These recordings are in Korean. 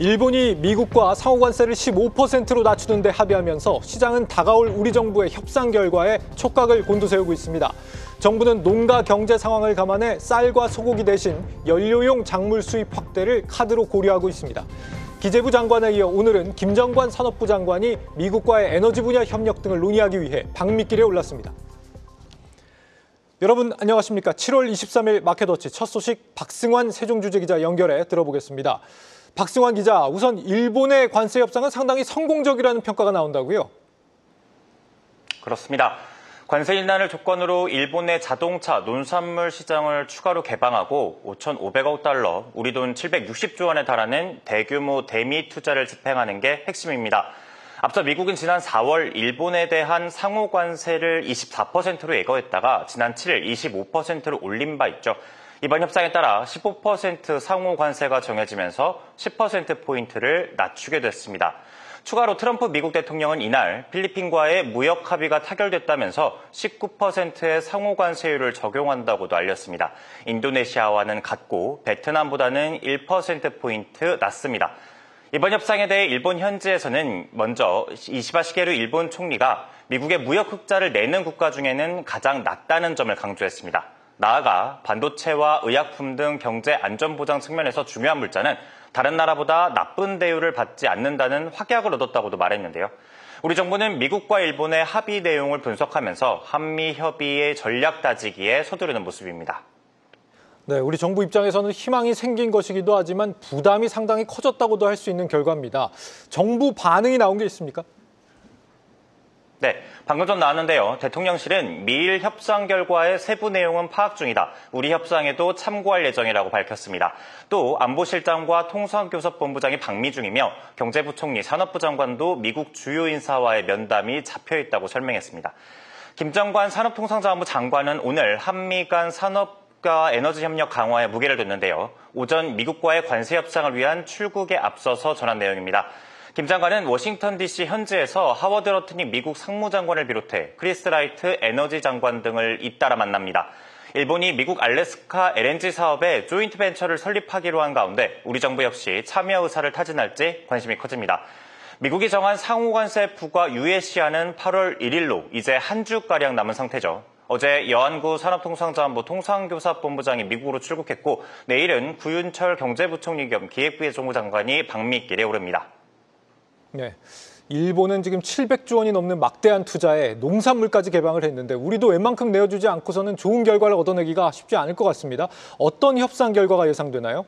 일본이 미국과 상호관세를 15%로 낮추는 데 합의하면서 시장은 다가올 우리 정부의 협상 결과에 촉각을 곤두세우고 있습니다. 정부는 농가 경제 상황을 감안해 쌀과 소고기 대신 연료용 작물 수입 확대를 카드로 고려하고 있습니다. 기재부 장관에 이어 오늘은 김정관 산업부 장관이 미국과의 에너지 분야 협력 등을 논의하기 위해 방미길에 올랐습니다. 여러분 안녕하십니까? 7월 23일 마켓워치 첫 소식 박승환 세종주재기자 연결해 들어보겠습니다. 박승환 기자, 우선 일본의 관세 협상은 상당히 성공적이라는 평가가 나온다고요? 그렇습니다. 관세 인하를 조건으로 일본의 자동차, 농산물 시장을 추가로 개방하고 5,500억 달러, 우리 돈 760조 원에 달하는 대규모 대미 투자를 집행하는 게 핵심입니다. 앞서 미국은 지난 4월 일본에 대한 상호 관세를 24%로 예고했다가 지난 7일 25%로 올린 바 있죠. 이번 협상에 따라 15% 상호 관세가 정해지면서 10%포인트를 낮추게 됐습니다. 추가로 트럼프 미국 대통령은 이날 필리핀과의 무역 합의가 타결됐다면서 19%의 상호 관세율을 적용한다고도 알렸습니다. 인도네시아와는 같고 베트남보다는 1%포인트 낮습니다. 이번 협상에 대해 일본 현지에서는 먼저 이시바 시게루 일본 총리가 미국의 무역 흑자를 내는 국가 중에는 가장 낮다는 점을 강조했습니다. 나아가 반도체와 의약품 등 경제 안전보장 측면에서 중요한 물자는 다른 나라보다 나쁜 대우를 받지 않는다는 확약을 얻었다고도 말했는데요. 우리 정부는 미국과 일본의 합의 내용을 분석하면서 한미 협의의 전략 다지기에 서두르는 모습입니다. 네, 우리 정부 입장에서는 희망이 생긴 것이기도 하지만 부담이 상당히 커졌다고도 할 수 있는 결과입니다. 정부 반응이 나온 게 있습니까? 네, 방금 전 나왔는데요. 대통령실은 미일 협상 결과의 세부 내용은 파악 중이다. 우리 협상에도 참고할 예정이라고 밝혔습니다. 또 안보실장과 통상교섭본부장이 방미 중이며 경제부총리, 산업부 장관도 미국 주요 인사와의 면담이 잡혀있다고 설명했습니다. 김정관 산업통상자원부 장관은 오늘 한미 간 산업과 에너지 협력 강화에 무게를 뒀는데요. 오전 미국과의 관세 협상을 위한 출국에 앞서서 전한 내용입니다. 김 장관은 워싱턴 DC 현지에서 하워드 러트닉 미국 상무장관을 비롯해 크리스 라이트 에너지 장관 등을 잇따라 만납니다. 일본이 미국 알래스카 LNG 사업에 조인트 벤처를 설립하기로 한 가운데 우리 정부 역시 참여 의사를 타진할지 관심이 커집니다. 미국이 정한 상호관세 부과 유예 시한은 8월 1일로 이제 한 주가량 남은 상태죠. 어제 여안구 산업통상자원부 통상교섭본부장이 미국으로 출국했고 내일은 구윤철 경제부총리 겸 기획부의 정무장관이 방미길에 오릅니다. 네, 일본은 지금 700조 원이 넘는 막대한 투자에 농산물까지 개방을 했는데 우리도 웬만큼 내어주지 않고서는 좋은 결과를 얻어내기가 쉽지 않을 것 같습니다. 어떤 협상 결과가 예상되나요?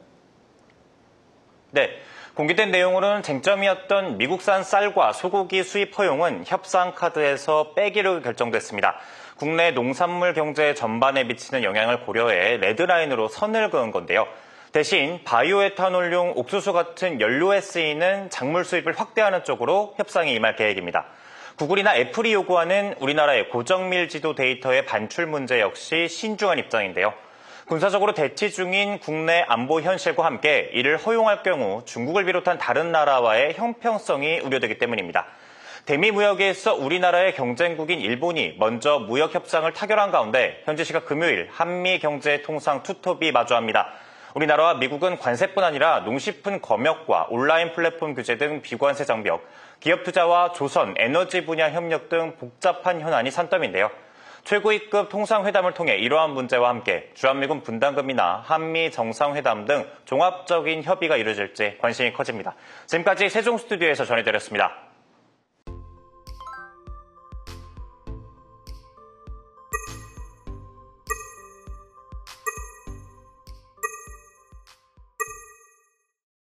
네, 공개된 내용으로는 쟁점이었던 미국산 쌀과 소고기 수입 허용은 협상 카드에서 빼기로 결정됐습니다. 국내 농산물 경제 전반에 미치는 영향을 고려해 레드라인으로 선을 그은 건데요. 대신 바이오에탄올용 옥수수 같은 연료에 쓰이는 작물 수입을 확대하는 쪽으로 협상에 임할 계획입니다. 구글이나 애플이 요구하는 우리나라의 고정밀지도 데이터의 반출 문제 역시 신중한 입장인데요. 군사적으로 대치 중인 국내 안보 현실과 함께 이를 허용할 경우 중국을 비롯한 다른 나라와의 형평성이 우려되기 때문입니다. 대미 무역에 있어 우리나라의 경쟁국인 일본이 먼저 무역 협상을 타결한 가운데 현지 시각 금요일 한미 경제 통상 투톱이 마주합니다. 우리나라와 미국은 관세뿐 아니라 농식품 검역과 온라인 플랫폼 규제 등 비관세 장벽, 기업 투자와 조선, 에너지 분야 협력 등 복잡한 현안이 산더미인데요. 최고위급 통상회담을 통해 이러한 문제와 함께 주한미군 분담금이나 한미 정상회담 등 종합적인 협의가 이루어질지 관심이 커집니다. 지금까지 세종 스튜디오에서 전해드렸습니다.